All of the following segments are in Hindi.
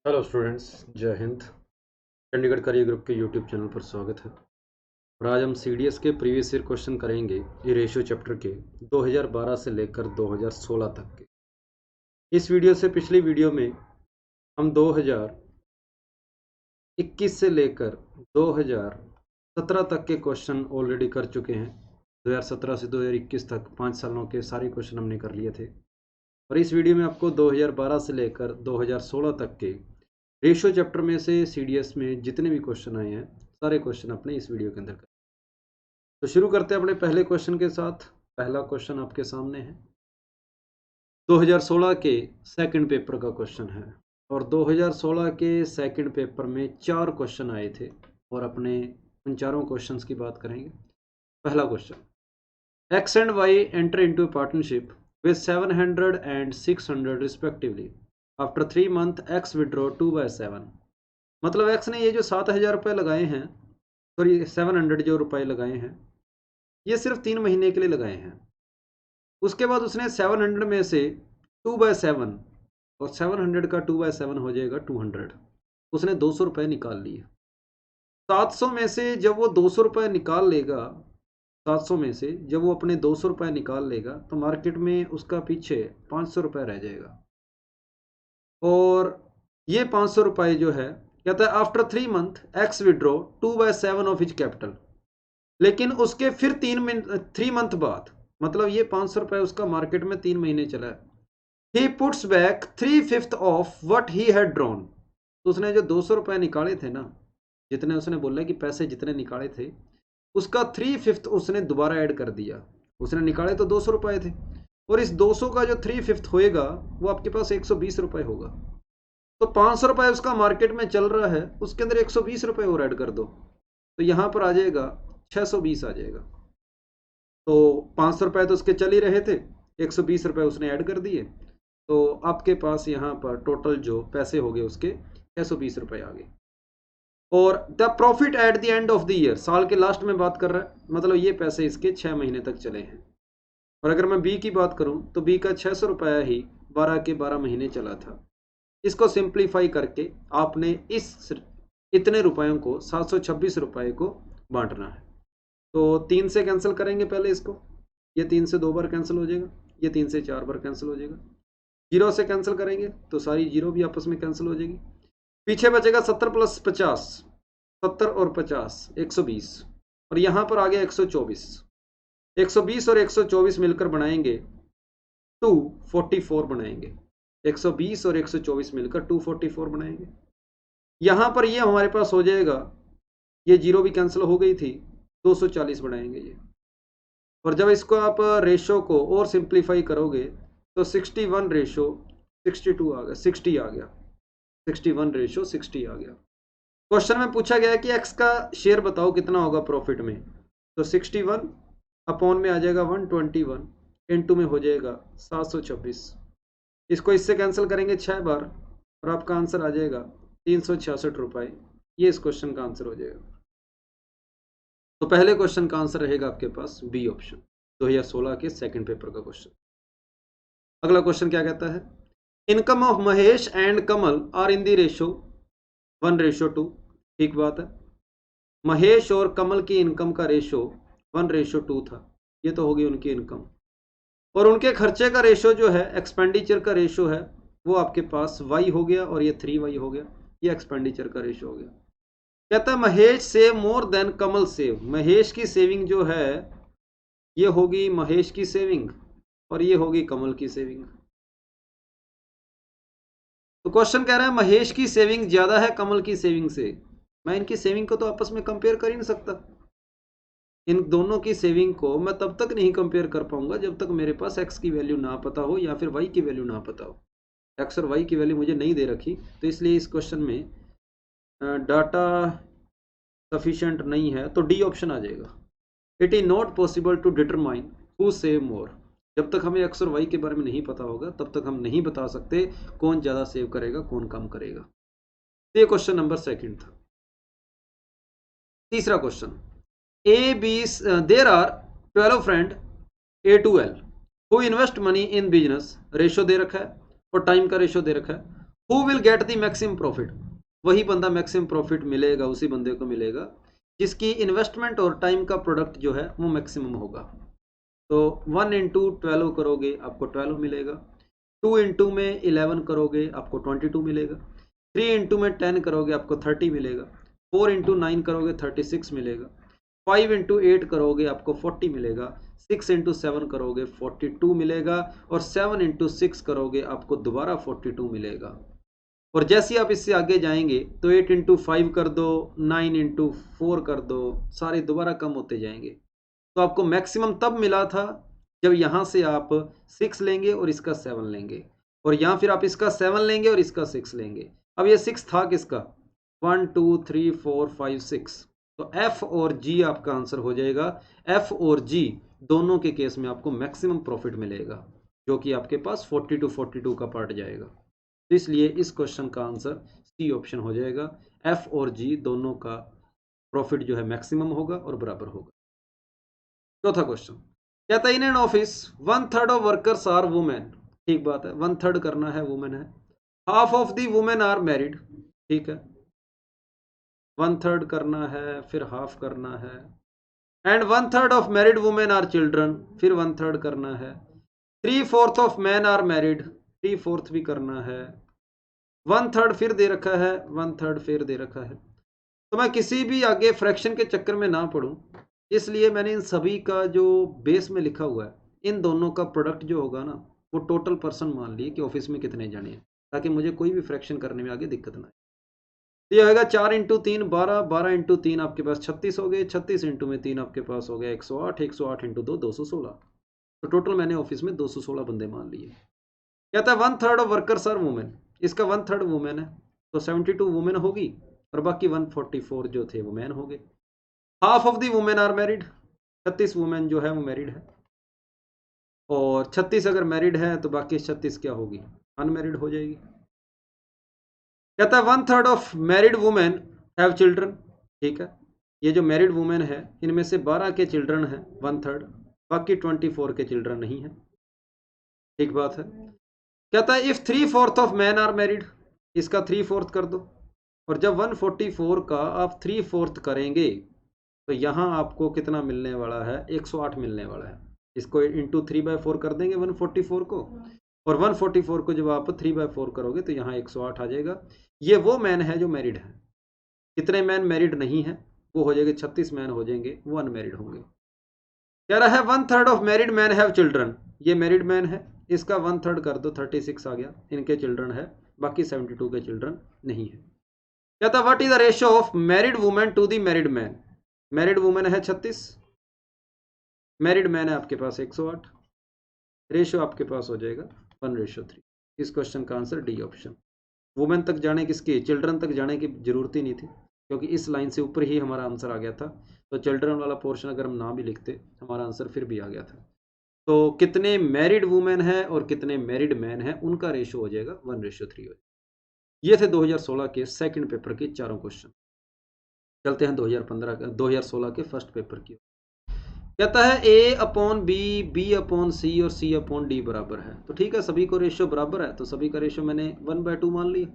हेलो स्टूडेंट्स, जय हिंद। चंडीगढ़ करियर ग्रुप के यूट्यूब चैनल पर स्वागत है। और आज हम सीडीएस के प्रीवियस ईयर क्वेश्चन करेंगे ये रेशियो चैप्टर के 2012 से लेकर 2016 तक के। इस वीडियो से पिछली वीडियो में हम 2021 से लेकर 2017 तक के क्वेश्चन ऑलरेडी कर चुके हैं। 2017 से 2021 तक 5 सालों के सारे क्वेश्चन हमने कर लिए थे। और इस वीडियो में आपको 2012 से लेकर 2016 तक के रेशियो चैप्टर में से सीडीएस में जितने भी क्वेश्चन आए हैं सारे क्वेश्चन अपने इस वीडियो के अंदर करें। तो शुरू करते हैं अपने पहले क्वेश्चन के साथ। पहला क्वेश्चन आपके सामने है, 2016 के सेकंड पेपर का क्वेश्चन है। और 2016 के सेकंड पेपर में 4 क्वेश्चन आए थे और अपने उन चारों क्वेश्चंस की बात करेंगे। पहला question, X and Y enter into a partnership with 700 and 600 respectively. After 3 month X withdraw 2/7। मतलब एक्स ने ये जो 7,000 रुपये लगाए हैं, सॉरी 700 जो रुपए लगाए हैं, ये सिर्फ 3 महीने के लिए लगाए हैं। उसके बाद उसने 700 में से 2/7, और 700 का 2/7 हो जाएगा 200, उसने 200 रुपये निकाल लिए। 700 में से जब वो 200 रुपये निकाल लेगा, 700 में से जब वो अपने 200 रुपये निकाल लेगा तो मार्केट में उसका पीछे 500 रुपये रह जाएगा। और ये 500 रुपये जो है, कहता है after 3 month X withdraw 2/7 of his capital. लेकिन उसके फिर 3 मंथ बाद, मतलब ये 500 रुपये उसका मार्केट में 3 महीने चला है, he puts back 3/5 of what he had drawn. तो उसने जो 200 रुपये निकाले थे ना, जितने उसने बोला कि पैसे जितने निकाले थे, उसका 3/5 उसने दोबारा ऐड कर दिया। उसने निकाले तो 200 रुपये थे, और इस 200 का जो 3/5 होएगा वो आपके पास 120 रुपये होगा। तो 500 रुपये उसका मार्केट में चल रहा है, उसके अंदर 120 रुपये और ऐड कर दो, तो यहाँ पर आ जाएगा 620 आ जाएगा। तो 500 रुपये तो उसके चल ही रहे थे, 120 रुपये उसने ऐड कर दिए, तो आपके पास यहाँ पर टोटल जो पैसे हो गए उसके 620 रुपये आ गए। और the profit at the end of the year, साल के लास्ट में बात कर रहा है, मतलब ये पैसे इसके 6 महीने तक चले हैं। और अगर मैं बी की बात करूं तो बी का 600 रुपया ही 12 के 12 महीने चला था। इसको सिंप्लीफाई करके आपने इस इतने रुपयों को 726 रुपये को बांटना है। तो 3 से कैंसिल करेंगे पहले इसको, ये 3 से 2 बार कैंसिल हो जाएगा, ये 3 से 4 बार कैंसिल हो जाएगा। 0 से कैंसिल करेंगे तो सारी 0 भी आपस में कैंसिल हो जाएगी। पीछे बचेगा 70 + 50, 70 और 50 120, और यहाँ पर आ गया 124। 120 और 124 मिलकर बनाएंगे 244 बनाएंगे। 120 और 124 मिलकर 244 बनाएंगे। यहाँ पर ये हमारे पास हो जाएगा, ये 0 भी कैंसिल हो गई थी, 240 बनाएंगे ये। और जब इसको आप रेशो को और सिंप्लीफाई करोगे तो 61 रेशो 62 आ गया, 60 आ गया, 61:60 आ गया। क्वेश्चन में पूछा गया है कि एक्स का शेयर बताओ कितना होगा प्रॉफिट में, तो 61 अपॉन में आ जाएगा 121, इनटू में हो जाएगा 726। इसको इससे कैंसिल करेंगे 6 बार और आपका आंसर आ जाएगा 366 रुपये। ये इस क्वेश्चन का आंसर हो जाएगा। तो पहले क्वेश्चन का आंसर रहेगा आपके पास बी ऑप्शन, 2016 के सेकंड पेपर का क्वेश्चन। अगला क्वेश्चन क्या कहता है, income of Mahesh and Kamal are in the ratio 1:2। ठीक बात है, महेश और कमल की इनकम का रेशो 1:2 था, ये तो होगी उनकी इनकम। और उनके खर्चे का रेशो जो है, एक्सपेंडिचर का रेशो है, वो आपके पास y हो गया और ये 3y हो गया, ये एक्सपेंडिचर का रेशो हो गया। कहता है महेश सेव मोर देन कमल सेव। महेश की सेविंग जो है ये होगी महेश की सेविंग, और ये होगी कमल की सेविंग। तो क्वेश्चन कह रहा है महेश की सेविंग ज्यादा है कमल की सेविंग से। मैं इनकी सेविंग को तो आपस में कंपेयर कर ही नहीं सकता। इन दोनों की सेविंग को मैं तब तक नहीं कंपेयर कर पाऊंगा जब तक मेरे पास एक्स की वैल्यू ना पता हो या फिर वाई की वैल्यू ना पता हो। एक्स और वाई की वैल्यू मुझे नहीं दे रखी, तो इसलिए इस क्वेश्चन में डाटा सफिशिएंट नहीं है, तो डी ऑप्शन आ जाएगा। It is not possible to determine who save more. जब तक हमें एक्स और वाई के बारे में नहीं पता होगा तब तक हम नहीं बता सकते कौन ज़्यादा सेव करेगा कौन कम करेगा। तो ये क्वेश्चन नंबर 2 था। तीसरा question, A B there are 12 friend A to L who invest money in business. Ratio दे रखा है और टाइम का रेशो दे रखा है। Who will get the maximum profit, वही बंदा मैक्सिमम प्रॉफिट मिलेगा, उसी बंदे को मिलेगा जिसकी इन्वेस्टमेंट और टाइम का प्रोडक्ट जो है वो मैक्सिमम होगा। तो 1 इंटू 12 करोगे आपको 12 मिलेगा, 2 इंटू में 11 करोगे आपको 22 मिलेगा, 3 इंटू में 10 करोगे आपको 30 मिलेगा, 4 इंटू 9 करोगे 36 मिलेगा, 5 इंटू 8 करोगे आपको 40 मिलेगा, 6 इंटू 7 करोगे 42 मिलेगा, और 7 इंटू 6 करोगे आपको दोबारा 42 मिलेगा। और जैसे ही आप इससे आगे जाएंगे तो 8 इंटू 5 कर दो, 9 इंटू 4 कर दो, सारे दोबारा कम होते जाएंगे। तो आपको मैक्सिमम तब मिला था जब यहाँ से आप 6 लेंगे और इसका 7 लेंगे, और यहाँ फिर आप इसका 7 लेंगे और इसका 6 लेंगे। अब ये 6 था किसका, 1 2 3 4 5 6, तो एफ और जी आपका आंसर हो जाएगा। एफ और जी दोनों के केस में आपको मैक्सिमम प्रॉफिट मिलेगा, जो कि आपके पास 40 टू 42 का पार्ट जाएगा। तो इसलिए इस क्वेश्चन का आंसर सी ऑप्शन हो जाएगा। एफ और जी दोनों का प्रॉफिट जो है मैक्सिमम होगा और बराबर होगा। चौथा क्वेश्चन कहता है in an office 1/3 of workers are women, ठीक बात है, 1/3 करना है वुमेन है, half of the women are married, ठीक है, 1/3 करना है, फिर हाफ करना है, and 1/3 of married women are children, फिर 1/3 करना है, 3/4 ऑफ मैन आर मैरिड, 3/4 भी करना है, 1/3 फिर दे रखा है, 1/3 फिर दे रखा है। तो मैं किसी भी आगे फ्रैक्शन के चक्कर में ना पढ़ूं, इसलिए मैंने इन सभी का जो बेस में लिखा हुआ है, इन दोनों का प्रोडक्ट जो होगा ना, वो टोटल पर्सन मान लिए कि ऑफिस में कितने जाने हैं, ताकि मुझे कोई भी फ्रैक्शन करने में आगे दिक्कत ना आए। तो ये होगा 4 इंटू 3 12, 12 इंटू 3 आपके पास 36 हो गए, 36 इंटू में 3 आपके पास हो गया 108, 108 इंटू 2 216। तो टोटल मैंने ऑफिस में 216 बंदे मान लिए। कहता है 1/3 ऑफ वर्कर्स आर वुमेन, इसका 1/3 वुमेन है, तो 72 वुमेन होगी और बाकी 144 जो थे वो मैन हो गए। Half of the women are married, 36 women जो है वो मैरिड है, और 36 अगर मैरिड है तो बाकी 36 क्या होगी, अनमैरिड हो जाएगी। कहता है 1/3 of married women have children, ठीक है, ये जो मैरिड वुमेन है इनमें से 12 के चिल्ड्रन हैं 1/3, बाकी 24 के चिल्ड्रन नहीं है, ठीक बात है। कहता है if 3/4 of man are married, इसका 3/4 कर दो, और जब 144 का आप 3/4 करेंगे तो यहाँ आपको कितना मिलने वाला है, 108 मिलने वाला है। इसको इंटू 3/4 कर देंगे 144 को, और 144 को जब आप 3/4 करोगे तो यहाँ 108 आ जाएगा। ये वो मैन है जो मैरिड है, कितने मैन मैरिड नहीं है, वो हो जाएंगे 36 मैन हो जाएंगे, वो अनमैरिड होंगे। कह रहा है 1/3 of married man have children, ये मैरिड मैन है, इसका 1/3 कर दो 36 आ गया, इनके चिल्ड्रन है, बाकी 72 के चिल्ड्रन नहीं है। कहता what is the ratio of married women to the married man, married women है 36, मैरिड मैन है आपके पास 108, रेशियो आपके पास हो जाएगा 1:3। इस क्वेश्चन का आंसर डी ऑप्शन। वुमेन तक जाने किसकी, चिल्ड्रन तक जाने की जरूरत ही नहीं थी, क्योंकि इस लाइन से ऊपर ही हमारा आंसर आ गया था। तो चिल्ड्रन वाला पोर्शन अगर हम ना भी लिखते हमारा आंसर फिर भी आ गया था। तो कितने मैरिड वुमेन है और कितने मैरिड मैन है, उनका रेशियो हो जाएगा 1:3 हो जाएगा। ये थे 2016 के सेकंड पेपर के चारों क्वेश्चन। चलते हैं 2016 के फर्स्ट पेपर की। कहता है A upon B, B upon C और C अपॉन डी बराबर है। तो ठीक है, सभी को रेशियो बराबर है, तो सभी का रेशियो मैंने 1/2 मान लिया।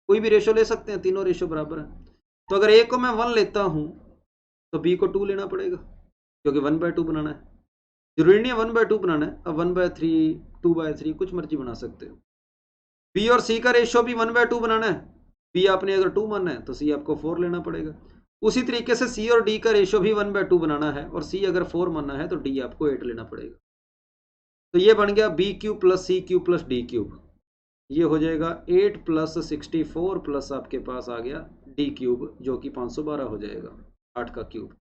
कोई भी रेशियो ले सकते हैं, तीनों रेशियो बराबर है। तो अगर A को मैं 1 लेता हूँ तो B को 2 लेना पड़ेगा, क्योंकि 1/2 बनाना है। जरूरी नहीं है 1/2 बनाना है, अब 1/3 2/3 कुछ मर्जी बना सकते हो। B और C का रेशियो भी 1/2 बनाना है, B आपने अगर 2 मानना है तो C आपको 4 लेना पड़ेगा। उसी तरीके से C और D का रेशियो भी 1/2 बनाना है, और C अगर 4 मानना है तो D आपको 8 लेना पड़ेगा। तो ये बन गया B³ plus C³ plus D³, ये हो जाएगा 8 प्लस 64 प्लस आपके पास आ गया D³ जो कि 512 हो जाएगा, 8 का cube.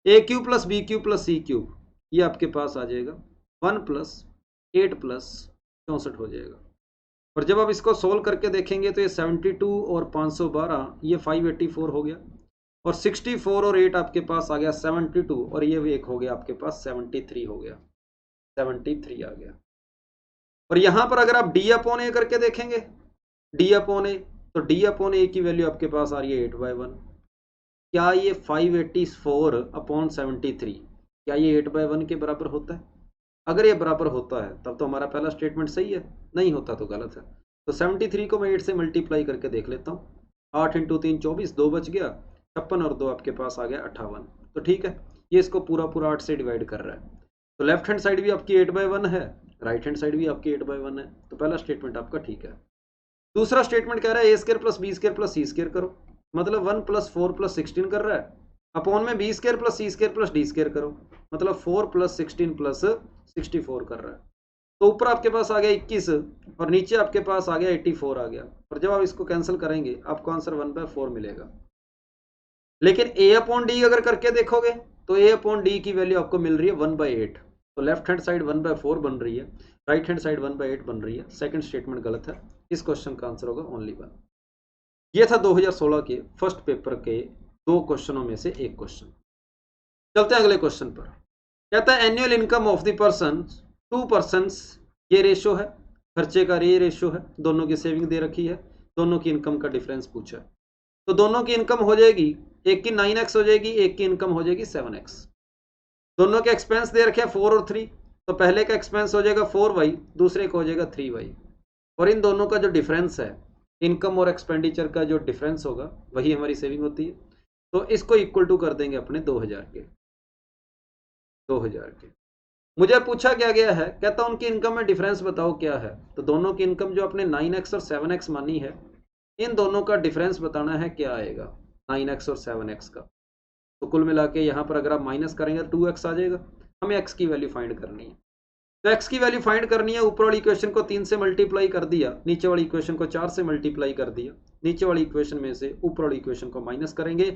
A³ plus B³ plus C³ ये आपके पास आ जाएगा 1 प्लस 8 प्लस 64 हो जाएगा। और जब आप इसको सोल्व करके देखेंगे तो ये 72 और 512 ये 584 हो गया, और 64 और 8 आपके पास आ गया 72, और ये भी एक हो गया आपके पास 73 हो गया, 73 आ गया। और यहाँ पर अगर आप D अपॉन ए करके देखेंगे, D अपॉन ए, तो D अपॉन ए की वैल्यू आपके पास आ रही है 8/1। क्या ये 584 अपॉन 73 क्या ये 8/1 के बराबर होता है? अगर ये बराबर होता है तब तो हमारा पहला स्टेटमेंट सही है, नहीं होता तो गलत है। तो 73 को मैं 8 से मल्टीप्लाई करके देख लेता हूँ। 8 इंटू 3 24, 2 बच गया, 56 और 2 आपके पास आ गया 58। तो ठीक है, ये इसको पूरा पूरा 8 से डिवाइड कर रहा है। तो लेफ्ट हैंड साइड भी आपकी 8/1 है, राइट हैंड साइड भी आपकी 8/1 है। तो पहला स्टेटमेंट आपका ठीक है। दूसरा स्टेटमेंट कह रहा है a² + b² + c² करो, मतलब 1 + 4 + 16 कर रहा है, अपॉन में b² + c² + d² करो, मतलब 4 + 16 + 64 कर रहा है। तो ऊपर आपके पास आ गया 21 और नीचे आपके पास आ गया 84 आ गया। और जब आप इसको कैंसिल करेंगे आपको आंसर 1/4 मिलेगा। लेकिन a/d अगर करके देखोगे तो a/d की वैल्यू आपको मिल रही है 1/8। तो लेफ्ट हैंड साइड 1/4 बन रही है, राइट हैंड साइड 1/8 बन रही है। सेकंड स्टेटमेंट गलत है, इस क्वेश्चन का आंसर होगा ओनली 1। ये था 2016 के फर्स्ट पेपर के 2 क्वेश्चनों में से एक क्वेश्चन। चलते हैं अगले क्वेश्चन पर। कहता है annual income of the person 2 persons, ये रेशो है, खर्चे का ये रेशो है, दोनों की सेविंग दे रखी है, दोनों की इनकम का डिफरेंस पूछा है। तो दोनों की इनकम हो जाएगी, एक की 9x हो जाएगी, एक की इनकम हो जाएगी 7x। दोनों के एक्सपेंस दे रखे हैं 4 और 3, तो पहले का एक्सपेंस हो जाएगा 4y, दूसरे का हो जाएगा 3y। और इन दोनों का जो डिफरेंस है, इनकम और एक्सपेंडिचर का जो डिफरेंस होगा वही हमारी सेविंग होती है। तो इसको इक्वल टू कर देंगे अपने 2000 के। मुझे पूछा क्या गया है, कहता उनकी इनकम में डिफरेंस बताओ क्या है। तो दोनों की इनकम जो अपने 9x और 7x मानी है, इन दोनों का डिफरेंस बताना है क्या आएगा 9x और 7x का। तो कुल मिला के यहाँ पर अगर आप माइनस करेंगे तो 2x आ जाएगा। हमें x की वैल्यू फाइंड करनी है। तो x की वैल्यू फाइंड करनी है, ऊपर वाली इक्वेशन को 3 से मल्टीप्लाई कर दिया, नीचे वाली इक्वेशन को 4 से मल्टीप्लाई कर दिया। नीचे वाली इक्वेशन में से ऊपर वाली इक्वेशन को माइनस करेंगे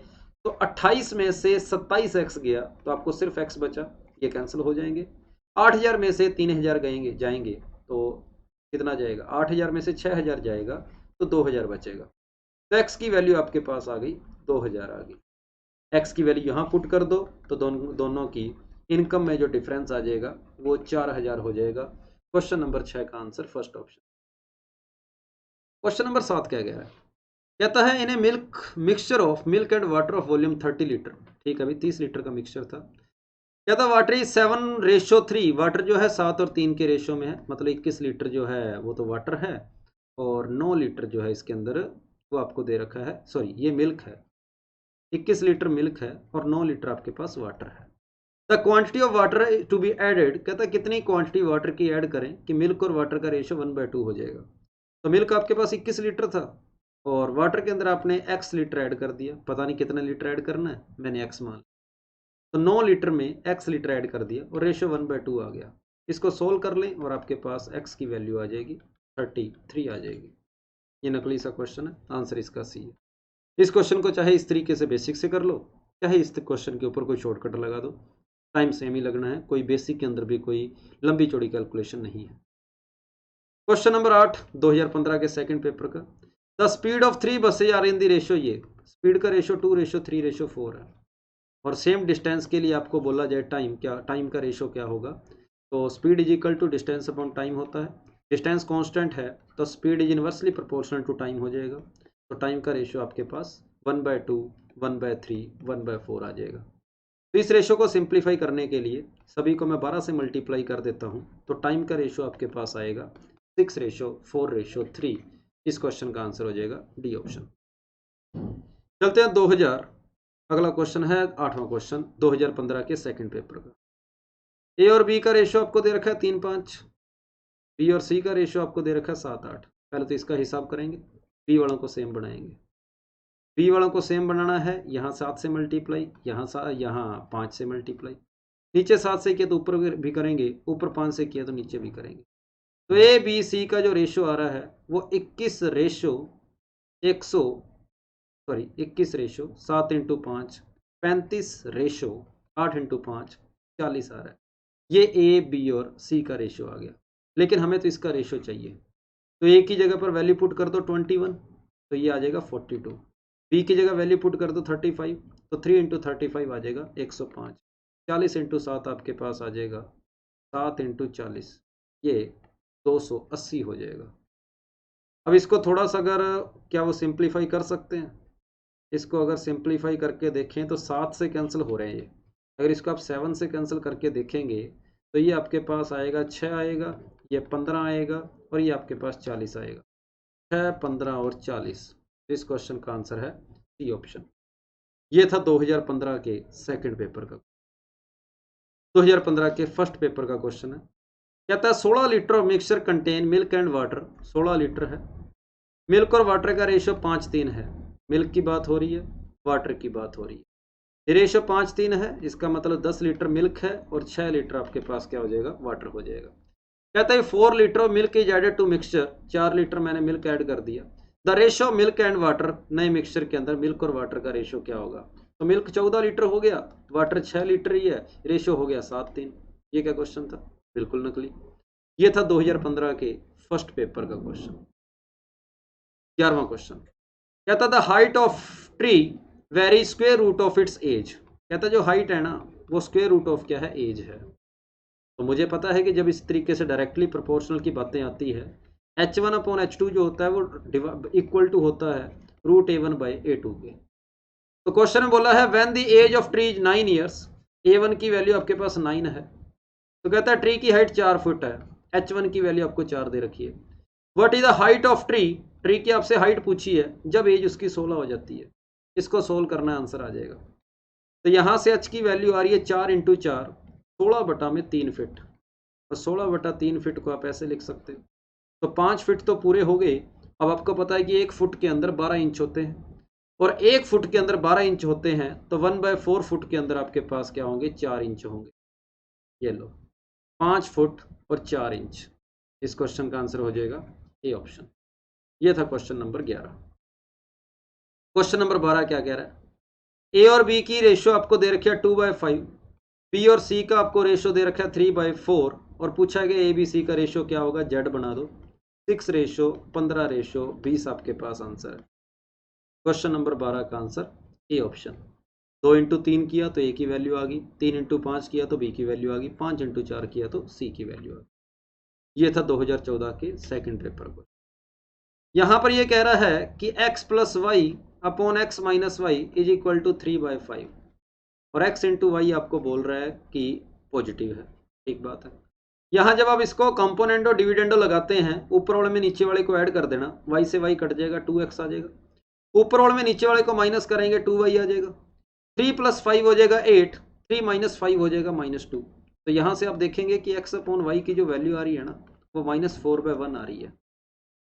तो 28 में से 27x गया तो आपको सिर्फ x बचा, ये कैंसिल हो जाएंगे। 8000 में से 3000 जाएंगे तो कितना जाएगा, 8000 में से 6000 जाएगा तो 2000 बचेगा। तो x की वैल्यू आपके पास आ गई 2000 आ गई। x की वैल्यू यहाँ पुट कर दो तो दोनों की इनकम में जो डिफरेंस आ जाएगा वो 4000 हो जाएगा। क्वेश्चन नंबर 6 का answer first option. Question number 7 क्या गया है, कहता है इन्हें mixture of milk and water of volume 30 litre. ठीक है, अभी 30 लीटर का मिक्सचर था। कहता वाटर इज 7:3, वाटर जो है 7 और 3 के रेशो में है, मतलब 21 लीटर जो है वो तो वाटर है और 9 लीटर जो है इसके अंदर वो आपको दे रखा है, सॉरी ये मिल्क है, 21 लीटर मिल्क है और 9 लीटर आपके पास वाटर है। The quantity of water to be added, कहता कितनी क्वांटिटी वाटर की ऐड करें कि मिल्क और वाटर का रेशो 1/2 हो जाएगा। तो मिल्क आपके पास 21 लीटर था और वाटर के अंदर आपने x लीटर ऐड कर दिया, पता नहीं कितना लीटर ऐड करना है, मैंने x मान लिया। तो 9 लीटर में x लीटर ऐड कर दिया और रेशो 1/2 आ गया। इसको सोल्व कर लें और आपके पास x की वैल्यू आ जाएगी 33 आ जाएगी। ये नकली सा क्वेश्चन है, आंसर इसका सी है। इस क्वेश्चन को चाहे इस तरीके से बेसिक से कर लो, चाहे इस क्वेश्चन के ऊपर कोई शॉर्टकट लगा दो, टाइम सेम ही लगना है, कोई बेसिक के अंदर भी कोई लंबी चौड़ी कैलकुलेशन नहीं है। क्वेश्चन नंबर 8 2015 के सेकंड पेपर का। The speed of 3 buses are in the ratio, ये स्पीड का रेशो 2:3:4 है और सेम डिस्टेंस के लिए आपको बोला जाए टाइम क्या, टाइम का रेशो क्या होगा। तो speed is equal to distance upon time होता है, डिस्टेंस कांस्टेंट है तो speed is inversely proportional to time हो जाएगा। तो टाइम का रेशो आपके पास 1/2, 1/3, 1/4 आ जाएगा। तो इस रेशो को सिंप्लीफाई करने के लिए सभी को मैं 12 से मल्टीप्लाई कर देता हूँ तो टाइम का रेशो आपके पास आएगा 6:4:3। इस क्वेश्चन का आंसर हो जाएगा डी ऑप्शन। चलते हैं 2000, अगला क्वेश्चन है 8वां क्वेश्चन 2015 के सेकंड पेपर का। ए और बी का रेशो आपको दे रखा है 3:5, बी और सी का रेशो आपको दे रखा है 7:8। पहले तो इसका हिसाब करेंगे, बी वालों को सेम बनाएंगे। बी वालों को सेम बनाना है, यहाँ 7 से मल्टीप्लाई, यहाँ 5 से मल्टीप्लाई, नीचे 7 से किया तो ऊपर भी करेंगे, ऊपर 5 से किया तो नीचे भी करेंगे। तो ए बी सी का जो रेशो आ रहा है वो 21 रेशो 7 इंटू 5 35 रेशो 8 इंटू 5 40 आ रहा है। ये ए बी और सी का रेशो आ गया, लेकिन हमें तो इसका रेशो चाहिए। तो ए की जगह पर वैल्यू पुट कर दो 21 तो ये आ जाएगा 42, बी की जगह वैल्यू पुट कर दो 35 तो 3 इंटू 35 आ जाएगा 105, 40 इंटू 7 आपके पास आ जाएगा 7 इंटू 40, ये 280 हो जाएगा। अब इसको थोड़ा सा अगर क्या वो सिंप्लीफाई कर सकते हैं, इसको अगर सिंप्लीफाई करके देखें तो 7 से कैंसिल हो रहे हैं ये, अगर इसको आप 7 से कैंसिल करके देखेंगे तो ये आपके पास आएगा 6 आएगा, ये 15 आएगा और ये आपके पास 40 आएगा। 6, 15 और 40। इस क्वेश्चन का आंसर है सी ऑप्शन। ये था 2015 के सेकंड पेपर का। 2015 के फर्स्ट पेपर का क्वेश्चन है, कहता है 16 litre of mixture contain milk and water. 16 litre है, मिल्क और वाटर का रेशियो 5:3 है। मिल्क की बात हो रही है, वाटर की बात हो रही है। रेशियो 5:3 है, इसका मतलब 10 लीटर मिल्क है और 6 लीटर आपके पास क्या हो जाएगा, वाटर हो जाएगा। कहता है 4 litre of milk is added to mixture. 4 litre मैंने मिल्क ऐड कर दिया। The ratio milk and water, नए मिक्सचर के अंदर मिल्क और वाटर का रेशियो क्या होगा? तो मिल्क 14 लीटर हो गया, वाटर 6 लीटर ही है, रेशियो हो गया 7:3। ये क्या क्वेश्चन था? बिल्कुल नकली। ये था 2015 के फर्स्ट पेपर का क्वेश्चन। 11वां क्वेश्चन कहता the height of tree vary square root of its age. कहता जो हाइट है ना वो स्क्वायर रूट ऑफ क्या है, एज है। तो मुझे पता है कि जब इस तरीके से डायरेक्टली प्रोपोर्शनल की बातें आती है, H1/H2 जो होता है वो इक्वल टू होता है √A1/A2 के। तो क्वेश्चन में बोला है when the age of tree is 9 years, A1 की वैल्यू आपके पास 9 है, तो कहता है ट्री की हाइट 4 फुट है, H1 की वैल्यू आपको 4 दे रखी है। What is the height of tree, tree की आपसे हाइट पूछी है जब एज उसकी 16 हो जाती है। इसको सोल्व करना आंसर आ जाएगा। तो यहां से H की वैल्यू आ रही है 4 × 4, 16/3 फिट। और 16/3 फिट को आप ऐसे लिख सकते हो। तो 5 फिट तो पूरे हो गए। अब आपको पता है कि 1 फुट के अंदर 12 इंच होते हैं, और 1 फुट के अंदर 12 इंच होते हैं, तो 1/4 फुट के अंदर आपके पास क्या होंगे, 4 इंच होंगे। ये लो, 5 फुट और 4 इंच। इस क्वेश्चन का आंसर हो जाएगा ए ऑप्शन। ये था क्वेश्चन नंबर 11। क्वेश्चन नंबर 12 क्या कह रहा है? ए और बी की रेशियो आपको दे रखी है 2/5, बी और सी का आपको रेशियो दे रखा है 3/4, और पूछा गया ए बी सी का रेशियो क्या होगा, जेड बना दो। 6:15:20 आपके पास आंसर है। क्वेश्चन नंबर 12 का आंसर ए ऑप्शन। 2 × 3 किया तो ए की वैल्यू आ गई, 3 × 5 किया तो बी की वैल्यू आ गई, 5 × 4 किया तो सी की वैल्यू आ गई। ये था 2014 के सेकंड पेपर को। यहां पर ये कह रहा है कि x + y/x - y = 3/5, और x × y आपको बोल रहा है कि पॉजिटिव है। ठीक बात है। यहां जब आप इसको कंपोनेंडो डिविडेंडो लगाते हैं, ऊपर वाले में नीचे वाले को ऐड कर देना, y से y कट जाएगा, 2x आ जाएगा। ऊपर वाले में नीचे वाले को माइनस करेंगे, 2y आ जाएगा। 3 + 5 हो जाएगा 8, 3 - 5 हो जाएगा -2। तो यहां से आप देखेंगे कि x/y की जो वैल्यू आ रही है ना, वो -4/1 आ रही है।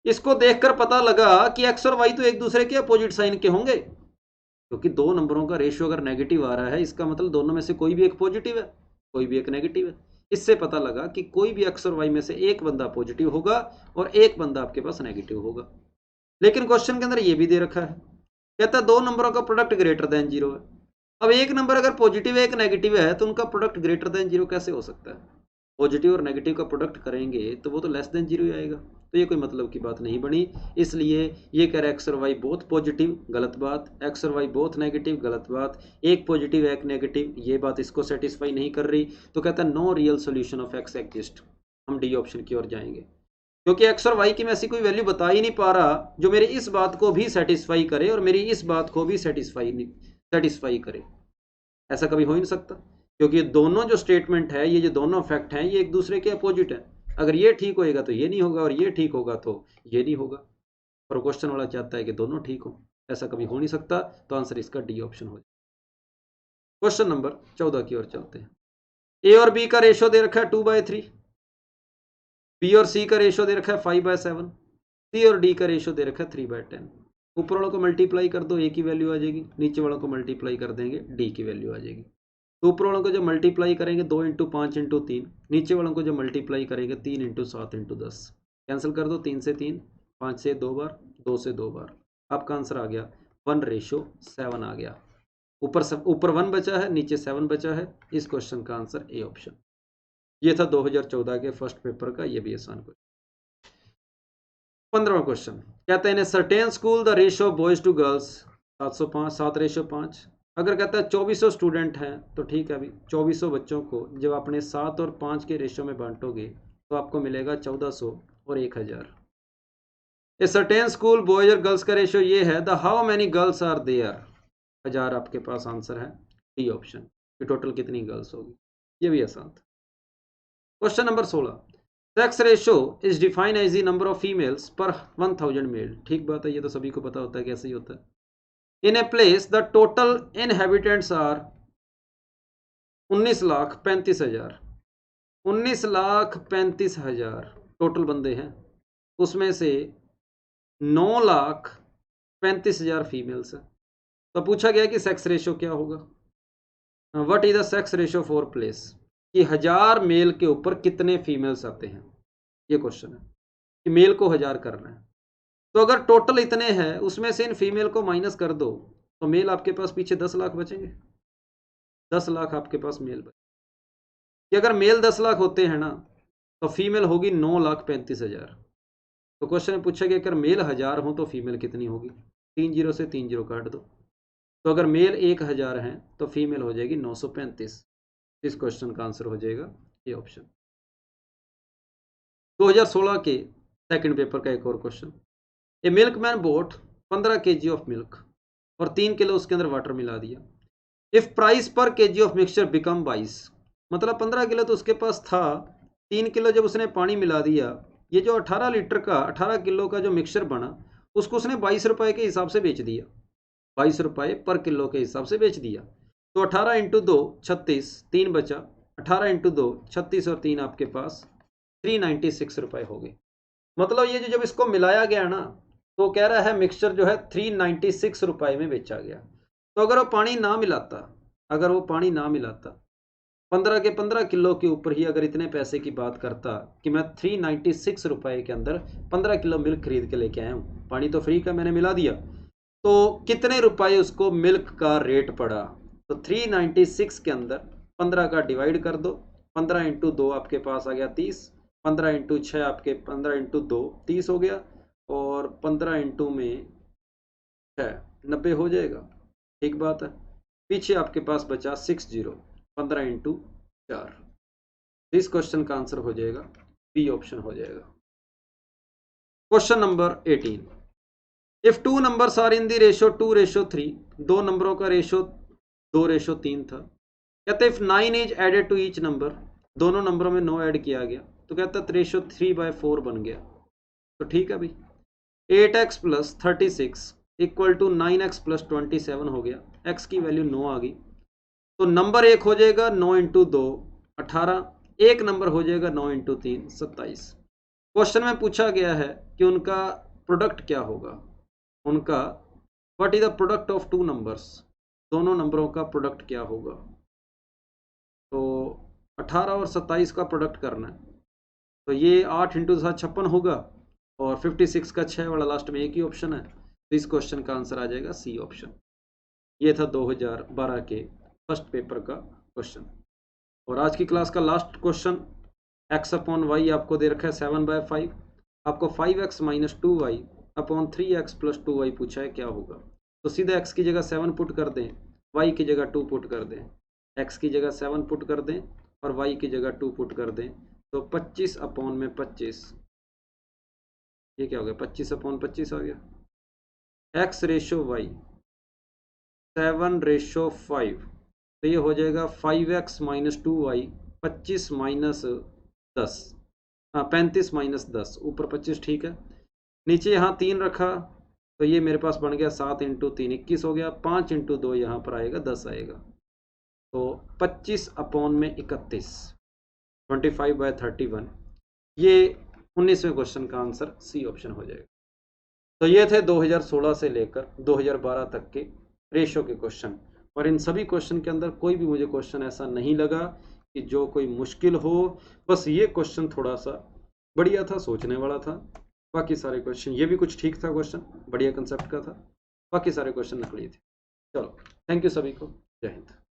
इसको देखकर पता लगा कि x और y तो एक दूसरे के अपोजिट साइन के होंगे, क्योंकि दो नंबरों का रेशियो अगर नेगेटिव आ रहा है, इसका मतलब दोनों में से कोई भी एक पॉजिटिव है, कोई भी एक नेगेटिव है। इससे पता लगा कि कोई भी x और y में से एक बंदा पॉजिटिव होगा और एक बंदा आपके पास नेगेटिव होगा। लेकिन क्वेश्चन के अंदर ये भी दे रखा है, कहता है दो नंबरों का प्रोडक्ट ग्रेटर देन 0 है। अब एक नंबर अगर पॉजिटिव है, एक नेगेटिव है, तो उनका प्रोडक्ट ग्रेटर देन 0 कैसे हो सकता है? पॉजिटिव और नेगेटिव का प्रोडक्ट करेंगे तो वो तो लेस देन 0 ही आएगा। तो ये कोई मतलब की बात नहीं बनी। इसलिए ये कह रहा है एक्स और वाई बोथ पॉजिटिव, गलत बात। एक्स और वाई बोथ नेगेटिव, गलत बात। एक पॉजिटिव एक नेगेटिव, ये बात इसको सेटिस्फाई नहीं कर रही। तो कहता है no real solution of X exist. हम डी ऑप्शन की ओर जाएंगे, क्योंकि एक्स और वाई की मैं ऐसी कोई वैल्यू बता ही नहीं पा रहा जो मेरी इस बात को भी सेटिस्फाई करे और मेरी इस बात को भी सेटिस्फाई करे। ऐसा कभी हो ही नहीं सकता, क्योंकि ये दोनों जो स्टेटमेंट है, ये जो दोनों फैक्ट हैं, ये एक दूसरे के अपोजिट है। अगर ये ठीक होएगा तो ये नहीं होगा, और ये ठीक होगा तो ये नहीं होगा। और क्वेश्चन वाला चाहता है कि दोनों ठीक हो, ऐसा कभी हो नहीं सकता। तो आंसर इसका डी ऑप्शन हो जाए। क्वेश्चन नंबर 14 की ओर चलते हैं। ए और बी का रेशियो दे रखा है 2/3, बी और सी का रेशियो दे रखा है 5/7, सी और डी का रेशियो दे रखा है 3/10। ऊपर वालों को मल्टीप्लाई कर दो, ए की वैल्यू आ जाएगी, नीचे वालों को मल्टीप्लाई कर देंगे, डी की वैल्यू आ जाएगी। तो ऊपर वालों को जब मल्टीप्लाई करेंगे 2 × 5 × 3, नीचे वालों को जब मल्टीप्लाई करेंगे 3 × 7 × 10, कैंसिल कर दो, 3 से 3, 5 से 2 बार, 2 से 2 बार, आपका आंसर आ गया 1:7 आ गया। ऊपर 1 बचा है, नीचे 7 बचा है। इस क्वेश्चन का आंसर ए ऑप्शन। ये था 2014 के फर्स्ट पेपर का, ये भी आसान क्वेश्चन। 15वां क्वेश्चन कहते हैं in certain school the ratio of boys to girls 7:5। अगर कहता है 2400 स्टूडेंट हैं, तो ठीक है, अभी 2400 बच्चों को जब अपने 7 और 5 के रेशियो में बांटोगे तो आपको मिलेगा 1400 और 1000। ए सर्टेन स्कूल बॉयज और गर्ल्स का रेशियो ये है, the how many girls are there. 1000 आपके पास आंसर है डी ऑप्शन, कि टोटल कितनी गर्ल्स होगी। ये भी आसान था। Question number 16 sex ratio is defined as the number of females per 1000 mail. ठीक बात है, ये तो सभी को पता होता है कैसे ही होता है। In a place the total inhabitants are 19,35,000। 19,35,000 total बंदे हैं, उसमें से 9,35,000 फीमेल्स हैं। तो पूछा गया कि सेक्स रेशो क्या होगा, what is the sex ratio for place, कि 1000 मेल के ऊपर कितने फीमेल्स आते हैं, ये क्वेश्चन है कि मेल को 1000 करना है। तो अगर टोटल इतने हैं उसमें से इन फीमेल को माइनस कर दो तो मेल आपके पास पीछे 10 लाख बचेंगे। 10 लाख आपके पास मेल बचे, कि अगर मेल 10 लाख होते हैं ना तो फीमेल होगी 9,35,000। तो क्वेश्चन में पूछा गया अगर मेल 1000 हो तो फीमेल कितनी होगी, 3 जीरो से 3 जीरो काट दो। तो अगर मेल 1000 है तो फीमेल हो जाएगी 935। इस क्वेश्चन का आंसर हो जाएगा ये ऑप्शन। 2016 के सेकंड पेपर का एक और question. A milkman boat 15 kg of milk और 3 किलो उसके अंदर वाटर मिला दिया। इफ प्राइस पर kg ऑफ मिक्सचर बिकम 22, मतलब 15 किलो तो उसके पास था, 3 किलो जब उसने पानी मिला दिया, ये जो 18 लीटर का 18 किलो का जो मिक्सचर बना उसको उसने 22 रुपए के हिसाब से बेच दिया, 22 रुपए पर किलो के हिसाब से बेच दिया। तो 18 इंटू 2 36, 3 बचा, 18 इंटू 2 36 और 3 आपके पास 396 रुपए हो गए। मतलब ये जो जब इसको मिलाया गया ना तो कह रहा है मिक्सचर जो है 396 रुपए में बेचा गया। तो अगर वो पानी ना मिलाता, अगर वो पानी ना मिलाता 15 के 15 किलो के ऊपर ही अगर इतने पैसे की बात करता कि मैं 396 रुपए के अंदर 15 किलो मिल्क खरीद के लेके आया हूँ, पानी तो फ्री का मैंने मिला दिया, तो कितने रुपए उसको मिल्क का रेट पड़ा। तो 396 के अंदर 15 का डिवाइड कर दो, 15 इंटू 2 आपके पास आ गया 30, 15 इंटू 6 आपके 15 इंटू 2 30 हो गया, और 15 इंटू में 6 90 हो जाएगा। ठीक बात है, पीछे आपके पास बचा 60, 15 इंटू 4। इस क्वेश्चन का आंसर हो जाएगा बी ऑप्शन हो जाएगा। Question number 18। If two numbers are in the ratio 2:3, दो नंबरों का रेशो 2:3 था। कहते if 9 is added to each number, दोनों नंबरों में 9 ऐड किया गया तो कहता रेशो 3/4 बन गया। तो ठीक है भाई, 8x + 36 इक्वल टू 9x + 27 हो गया, x की वैल्यू 9 आ गई। तो नंबर एक हो जाएगा 9 इंटू 2 18, एक नंबर हो जाएगा 9 इंटू 3 27। क्वेश्चन में पूछा गया है कि उनका प्रोडक्ट क्या होगा, उनका what is the product of two numbers, दोनों नंबरों का प्रोडक्ट क्या होगा। तो 18 और 27 का प्रोडक्ट करना है, तो ये 8 इंटू 7 56 होगा, और 56 का 6 वाला लास्ट में एक ही ऑप्शन है। तो इस क्वेश्चन का आंसर आ जाएगा सी ऑप्शन। ये था 2012 के फर्स्ट पेपर का क्वेश्चन। और आज की क्लास का लास्ट क्वेश्चन, x/y आपको दे रखा है 7/5, आपको 5x - 2y upon 3x + 2y पूछा है क्या होगा। तो सीधा x की जगह 7 पुट कर दें, y की जगह 2 पुट कर दें, x की जगह 7 पुट कर दें और y की जगह 2 पुट कर दें। तो 25/25, ये क्या हो गया, 25/25 आ गया। x रेशो y 7/5, तो ये हो जाएगा 5x - 2y 25 - 10, हाँ 35 - 10, ऊपर 25 ठीक है, नीचे यहाँ 3 रखा तो ये मेरे पास बन गया 7 इंटू 3 21 हो गया, 5 इंटू 2 यहाँ पर आएगा 10 आएगा। तो 25/31 25/31, ये 19वें क्वेश्चन का आंसर सी ऑप्शन हो जाएगा। तो ये थे 2016 से लेकर 2012 तक के रेशो के क्वेश्चन, और इन सभी क्वेश्चन के अंदर कोई भी मुझे क्वेश्चन ऐसा नहीं लगा कि जो कोई मुश्किल हो। बस ये क्वेश्चन थोड़ा सा बढ़िया था, सोचने वाला था, बाकी सारे क्वेश्चन, ये भी कुछ ठीक था क्वेश्चन, बढ़िया कंसेप्ट का था, बाकी सारे क्वेश्चन नकली थे। चलो, थैंक यू सभी को, जय हिंद।